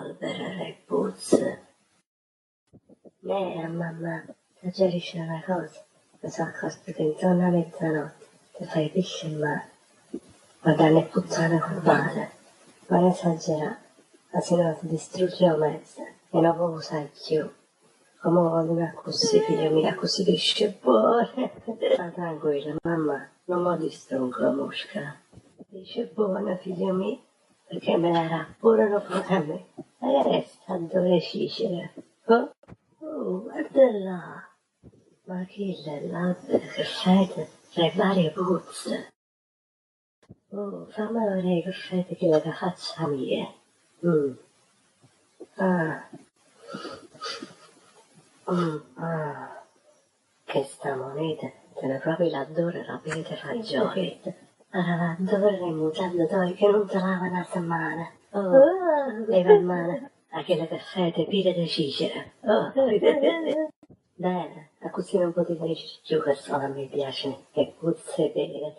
polvere e puzza. Mamma, suggerisce una cosa. Mi sono accorto che intorno a mezzanotte ti fai pesce in mare. Guarda, ne puzzane compare. Non esagerare, se no ti distrugge la mezza e non lo sai più. Come voglio così, figlio mio, così pesce buone. Sta tranquilla, mamma, non mi distruggo la mosca. Pesce buona, figlio mio, perché me la rapporano pure a me. E resta dove cicere. Guarda là. Ma che è l'albero che fate tra le varie puzze? Fammi vedere che fate che la faccia mia. Ah. Che sta moneta, te ne proprio l'adoro rapite fagioli. Allora l'adoro le mutande toi che non te lava una settimana. Leva in mano a quella che fate pire di cicere. Bene, a così non potevo dire più che solo a me piacciono le puzze vere.